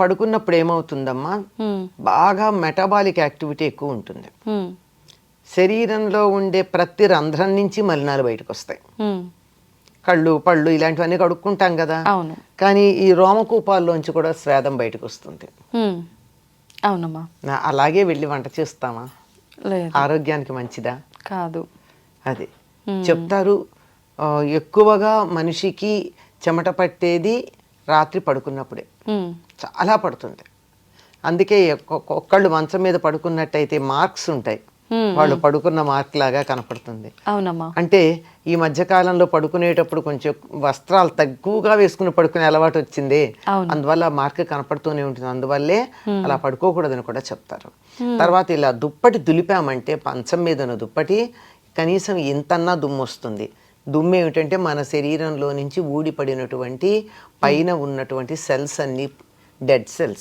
పడుకున్నప్పుడు ఏమవుతుందమ్మా, బాగా metabolic activity ఎక్కువ ఉంటుంది. శరీరంలో ఉండే ప్రతి రంధ్రం నుంచి మలినాలు బయటకు వస్తాయి. కళ్ళు పళ్ళు ఇలాంటివన్నీ కడుక్కుంటాం కదా, కానీ ఈ రోమకూపాల్లోంచి కూడా స్వేదం బయటకు వస్తుంది. అవునమ్మా. అలాగే వెళ్ళి వంట చేస్తామా? ఆరోగ్యానికి మంచిదా? కాదు. అది చెప్తారు. ఎక్కువగా మనిషికి చెమట పట్టేది రాత్రి పడుకున్నప్పుడే, చాలా పడుతుంది. అందుకే ఒక్కళ్ళు మంచం మీద పడుకున్నట్టయితే మార్క్స్ ఉంటాయి, వాళ్ళు పడుకున్న మార్క్ లాగా కనపడుతుంది. అవునమ్మా. అంటే ఈ మధ్య కాలంలో పడుకునేటప్పుడు కొంచెం వస్త్రాలు తక్కువగా వేసుకుని పడుకునే అలవాటు వచ్చింది, అందువల్ల మార్క్ కనపడుతూనే ఉంటుంది. అందువల్లే అలా పడుకోకూడదని కూడా చెప్తారు. తర్వాత ఇలా దుప్పటి దులిపామంటే, పంచం మీద దుప్పటి కనీసం ఇంతన్నా దుమ్ము వస్తుంది. దుమ్ము ఏమిటంటే మన శరీరంలో నుంచి ఊడిపడినటువంటి పైన ఉన్నటువంటి సెల్స్ అన్ని డెడ్ సెల్స్,